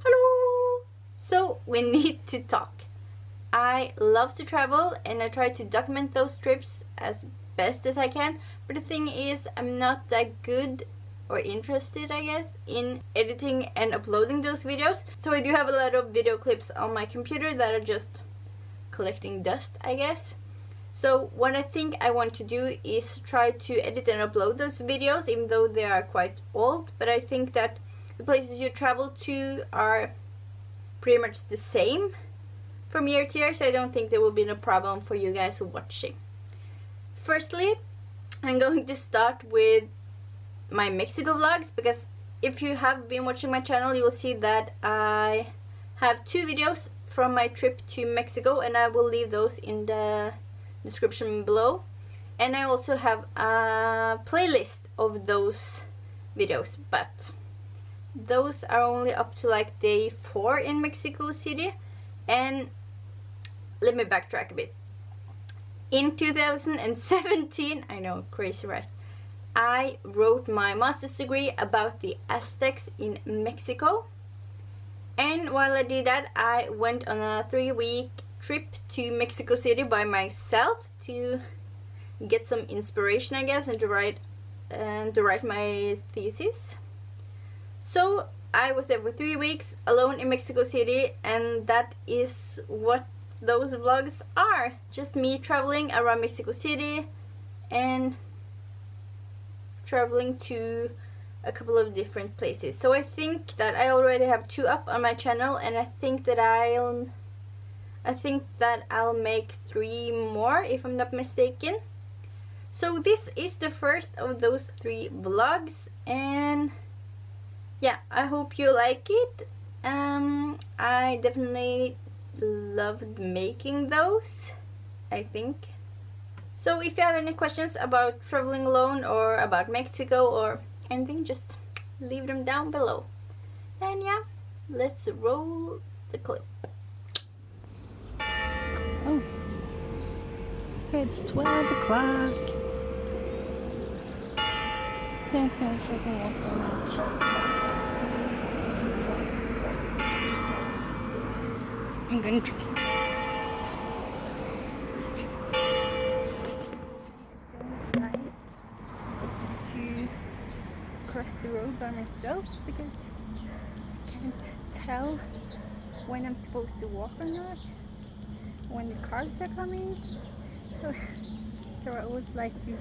Hello! So we need to talk. I love to travel and I try to document those trips as best as I can, but the thing is I'm not that good or interested, I guess, in editing and uploading those videos. So I do have a lot of video clips on my computer that are just collecting dust, I guess. So what I think I want to do is try to edit and upload those videos, even though they are quite old. But I think that the places you travel to are pretty much the same from year to year, so I don't think there will be no problem for you guys watching. Firstly, I'm going to start with my Mexico vlogs, because if you have been watching my channel, you will see that I have 2 videos from my trip to Mexico, and I will leave those in the description below. And I also have a playlist of those videos, but those are only up to like day 4 in Mexico City. And let me backtrack a bit. In 2017, I know, crazy, right? I wrote my master's degree about the Aztecs in Mexico. And while I did that, I went on a 3-week trip to Mexico City by myself to get some inspiration, I guess, and to write my thesis. So I was there for 3 weeks alone in Mexico City, and that is what those vlogs are. Just me traveling around Mexico City and traveling to a couple of different places. So I think that I already have 2 up on my channel, and I think that I'll make 3 more if I'm not mistaken. So this is the first of those 3 vlogs, and yeah, I hope you like it. I definitely loved making those, I think. So if you have any questions about traveling alone or about Mexico or anything, just leave them down below. And yeah, let's roll the clip. Oh, it's 12 o'clock. Don't know if I can walk or not. I'm gonna try. Don't like to cross the road by myself because I can't tell when I'm supposed to walk or not, when the cars are coming. So I always like to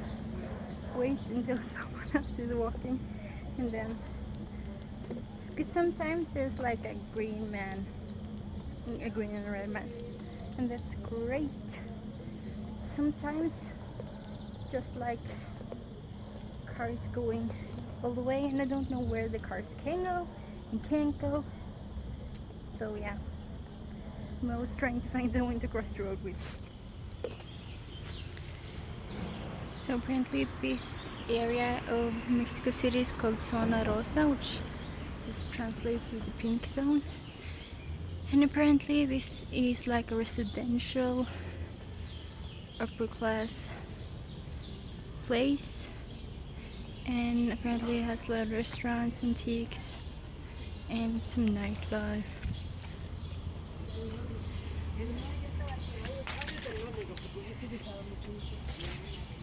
wait until someone else is walking, and then, because sometimes there's like a green and red man, and that's great. Sometimes just like cars going all the way, and I don't know where the cars can go and can't go. So yeah, I'm always trying to find someone to cross the road with. So apparently this area of Mexico City is called Zona Rosa, which just translates to the pink zone. And apparently this is like a residential upper class place, and apparently it has a lot of restaurants, antiques, and some nightlife.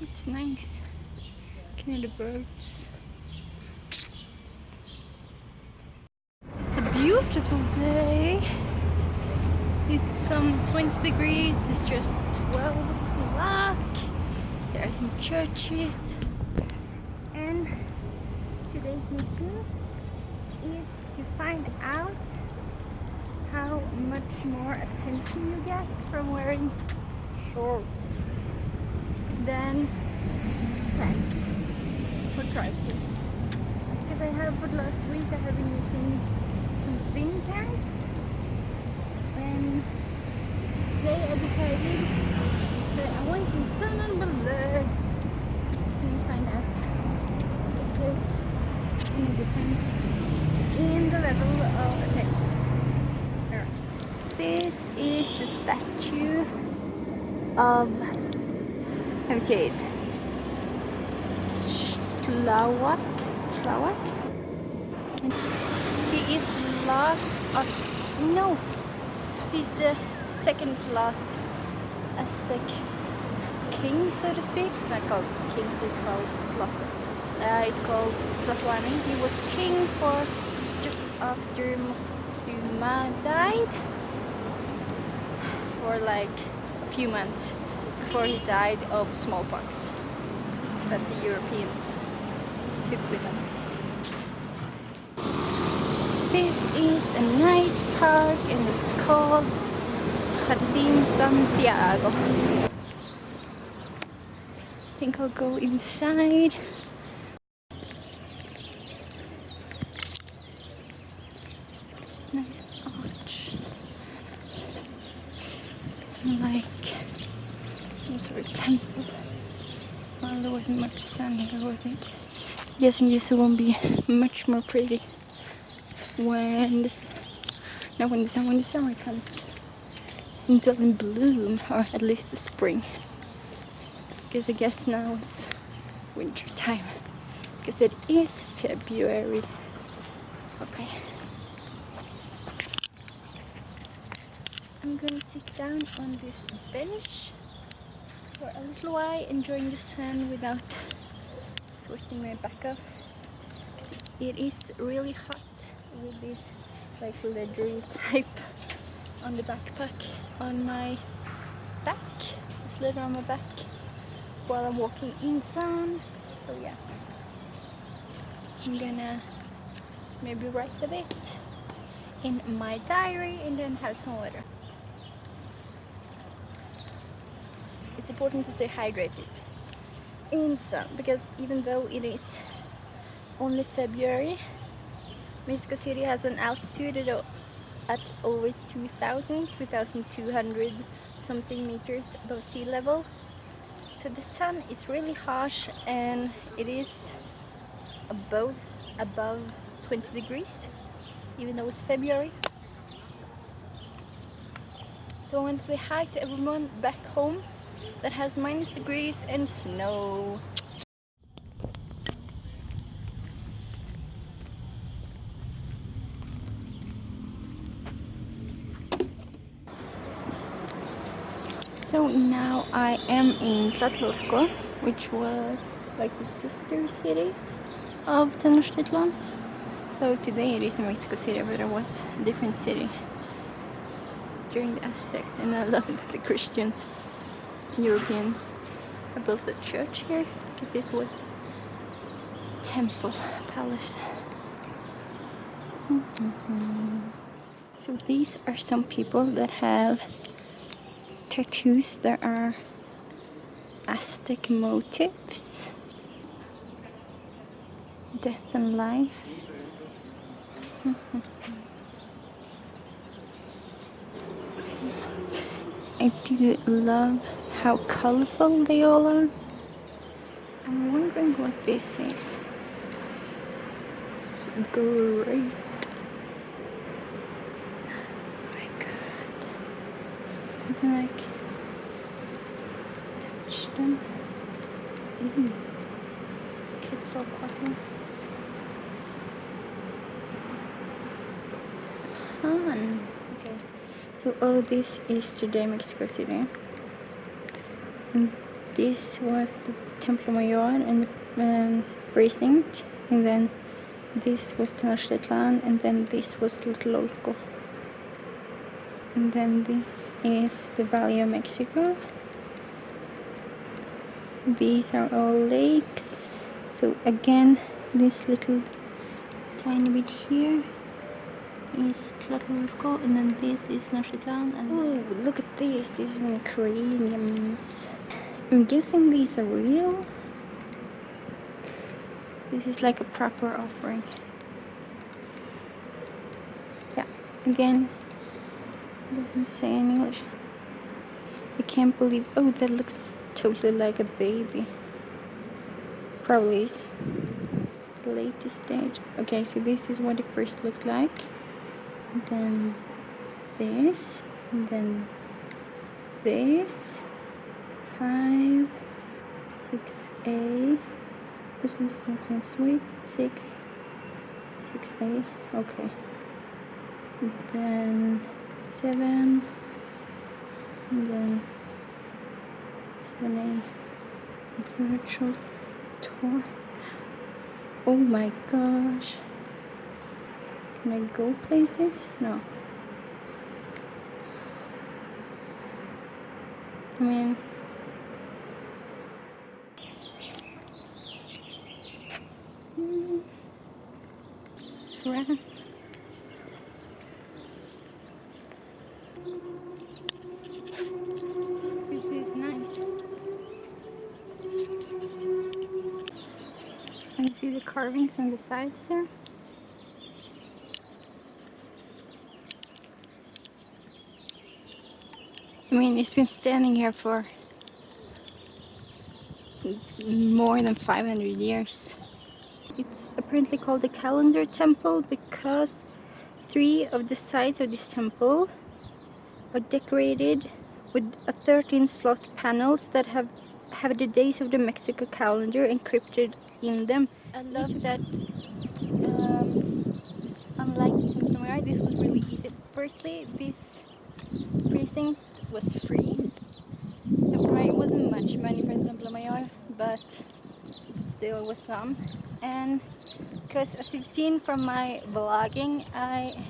It's nice. Looking at the birds. It's a beautiful day. It's 20 degrees. It's just 12 o'clock. There are some churches. And today's mission is to find out how much more attention you get from wearing shorts than pants or trousers. Because I have, for the last week, I have been using some thin pants, and today I decided that I want some sun on my legs. Let me find out if there's any difference in the level of attention. Alright. This is the statue of, how do you say it? Tlaloc. And he is last no, this is the second to last Aztec king, so to speak. It's not called kings, it's called Tlatelolco. He was king for just after Moctezuma died, for like a few months before he died of smallpox that the Europeans took with them. This is a nice park and it's called Jardín Santiago. I think I'll go inside. Nice arch. Like some sort of temple. Well, there wasn't much sun here, was it? Guessing this won't be much more pretty when the summer comes. It's all in bloom, or at least the spring. Because I guess now it's winter time. Because it is February. Okay. I'm gonna sit down on this bench for a little while, enjoying the sun without sweating my back off. It is really hot with this like leathery type on the backpack on my back. This leather on my back while I'm walking in sun. So yeah, I'm gonna maybe write a bit in my diary and then have some water. It's important to stay hydrated in the sun, because even though it is only February, Mexico City has an altitude at over 2,200 something meters above sea level. So the sun is really harsh and it is above 20 degrees, even though it's February. So I want to say hi to everyone back home that has minus degrees and snow. So now I am in Tlatelolco, which was like the sister city of Tenochtitlan. So today it is in Mexico City, but it was a different city during the Aztecs, and I love that the Christians, Europeans, have built a church here, because this was temple palace. So these are some people that have tattoos that are Aztec motifs. Death and life. I do love how colorful they all are. I'm wondering what this is. It's great. Oh my god. I can like touch them. Kids are quite fun. Okay. So all this is today Mexico City. And this was the Templo Mayor and the precinct, and then this was Tenochtitlan, and then this was Tlatelolco. And then this is the Valley of Mexico. These are all lakes. So again, this little tiny bit here is Tlatelolco, and then this is Tenochtitlan. And oh, look at this! These are craniums. I'm guessing these are real. This is like a proper offering. Yeah, again, doesn't say in English. I can't believe. Oh, that looks totally like a baby. Probably is the latest stage. Okay, so this is what it first looked like. And then this, and then this. 5, 6A. What's the difference between 6, 6A? Okay. then 7, and then 7A virtual tour. Oh my gosh. Can I go places? No. I mean, this is random. This is nice. Can you see the carvings on the sides there? I mean, it's been standing here for more than 500 years. It's apparently called the Calendar Temple because 3 of the sides of this temple are decorated with 13 slot panels that have the days of the Mexico calendar encrypted in them. I love that unlike Templo Mayor, this was really easy. Firstly, this precinct was free. Templo Mayor, it wasn't much money for Templo Mayor, but still it was some. And because as you've seen from my vlogging, I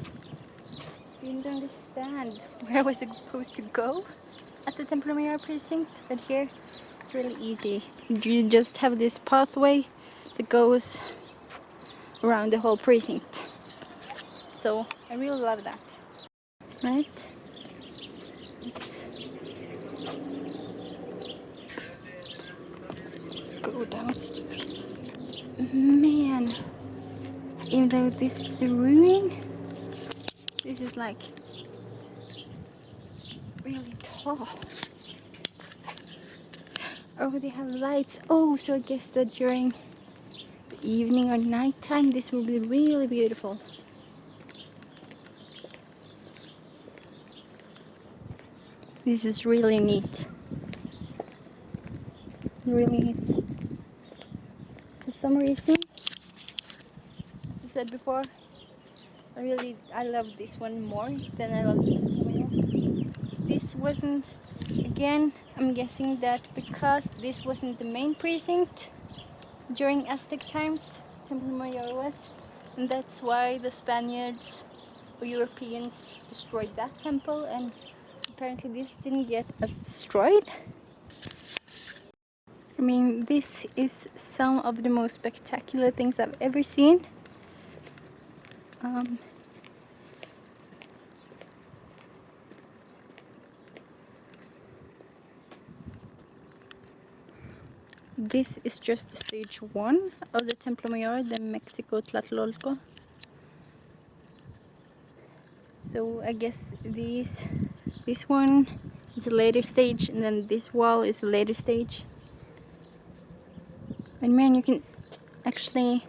didn't understand where I was supposed to go at the Templo Mayor precinct, but here it's really easy. You just have this pathway that goes around the whole precinct. So I really love that. Right? Let's go downstairs. Man, even though this is a ruin, this is like really tall. Oh, they have lights. Oh, so I guess that during the evening or nighttime this will be really beautiful. This is really neat. Really is. For some reason, as I said before, I love this one more than I love this wasn't, again, I'm guessing that because this wasn't the main precinct during Aztec times, Templo Mayor was, and that's why the Spaniards or Europeans destroyed that temple, and apparently this didn't get as destroyed. I mean, this is some of the most spectacular things I've ever seen. This is just stage 1 of the Templo Mayor de Mexico Tlatelolco. So I guess this one is a later stage, and then this wall is a later stage. And man, you can actually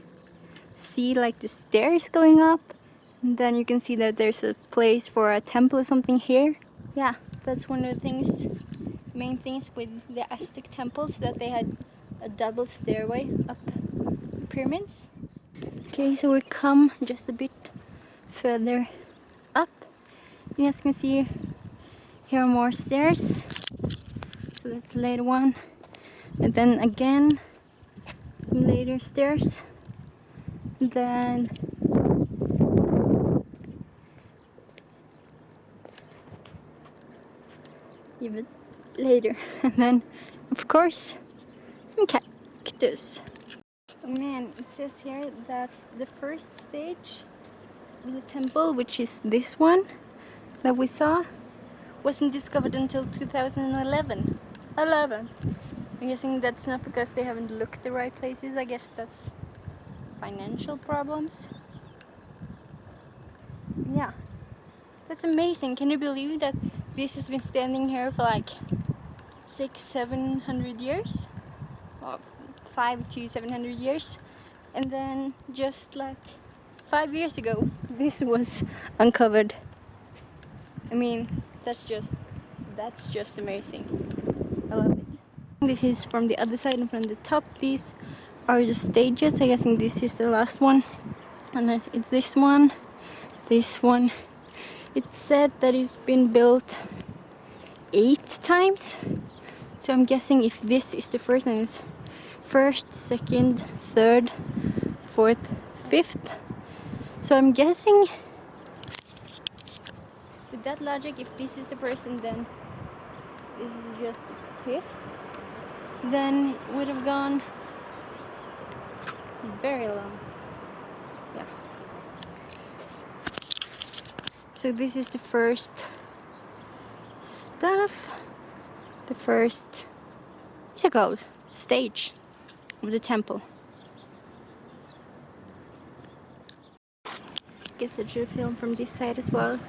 see like the stairs going up, and then you can see that there's a place for a temple or something here. Yeah, that's one of the things, main things with the Aztec temples, that they had a double stairway up the pyramids. Okay, so we come just a bit further up. And as you can see, here are more stairs. So that's the later one. And then again, some later stairs. And then even later. And then, of course, some cactus. Oh man, it says here that the first stage of the temple, which is this one that we saw, wasn't discovered until 2011. I'm guessing that's not because they haven't looked the right places. I guess that's financial problems. Yeah, that's amazing. Can you believe that this has been standing here for like 600-700 years? Or 500 to 700 years. And then just like 5 years ago, this was uncovered. I mean, that's just amazing. I love it. This is from the other side and from the top. These are the stages. I guess this is the last one. And it's this one, It said that it's been built 8 times. So I'm guessing if this is the first, then it's first, second, third, fourth, fifth. So I'm guessing with that logic, if this is the first and then this is just the fifth, then it would have gone very long. Yeah. So this is the first stuff, the first, what's it called? Stage of the temple. Guess I should film from this side as well.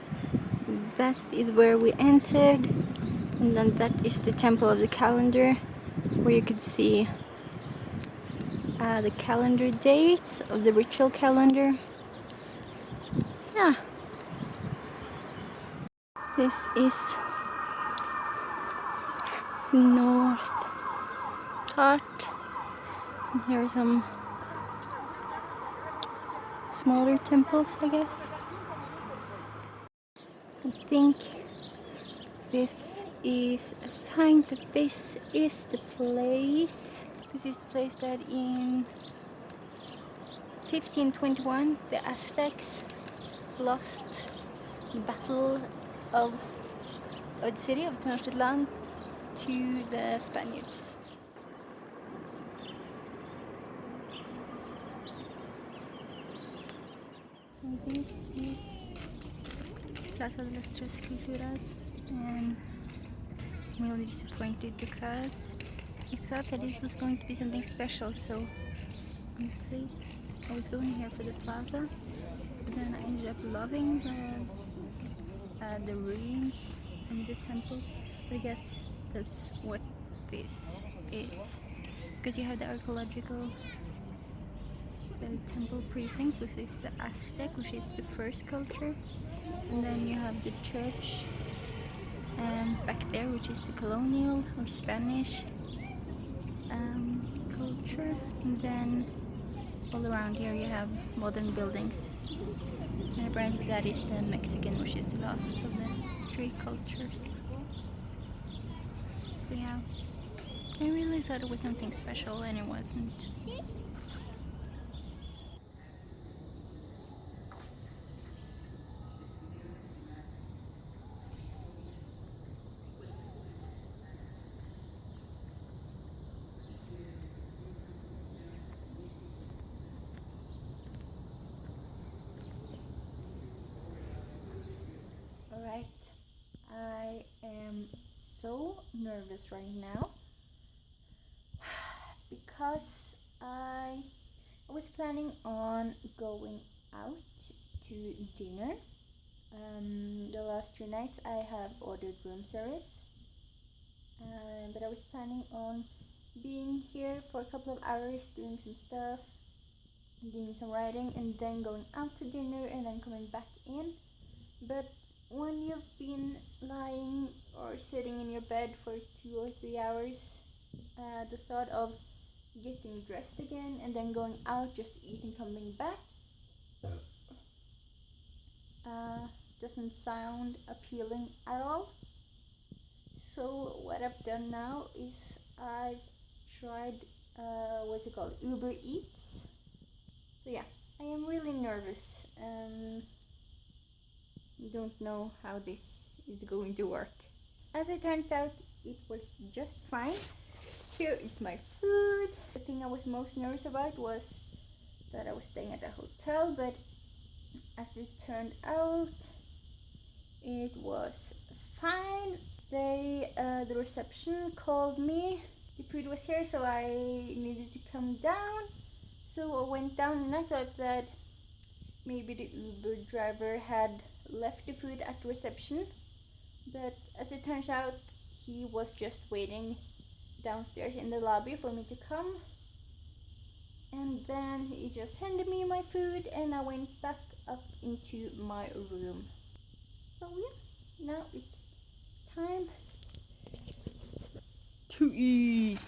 That is where we entered, and then that is the temple of the calendar, where you could see the calendar dates of the ritual calendar. Yeah. This is north part. And here are some smaller temples, I guess. I think this is a sign that this is the place. This is the place that in 1521 the Aztecs lost the battle of the city of Tenochtitlan to the Spaniards. So this is Plaza de las Tres Culturas, and I'm really disappointed because I thought that this was going to be something special, so honestly I was going here for the plaza, but then I ended up loving the ruins and the temple. But I guess that's what this is, because you have the archaeological temple precinct, which is the Aztec, which is the first culture, and then you have the church back there, which is the colonial or Spanish culture, and then all around here you have modern buildings, and apparently that is the Mexican, which is the last of the three cultures. So yeah, I really thought it was something special, and it wasn't. Alright, I am so nervous right now because I was planning on going out to dinner. The last 2 nights I have ordered room service, but I was planning on being here for a couple of hours doing some stuff, doing some writing, and then going out to dinner and then coming back in. But when you've been lying or sitting in your bed for 2 or 3 hours, the thought of getting dressed again and then going out just to eat and coming back doesn't sound appealing at all. So what I've done now is I've tried what's it called, Uber Eats. So yeah, I am really nervous. Don't know how this is going to work. As it turns out, it was just fine. Here is my food. The thing I was most nervous about was that I was staying at a hotel, but as it turned out, it was fine. The reception called me. The food was here, so I needed to come down. So I went down, and I thought that maybe the Uber driver had left the food at the reception, but as it turns out, he was just waiting downstairs in the lobby for me to come, and then he just handed me my food and I went back up into my room. So yeah, now it's time to eat.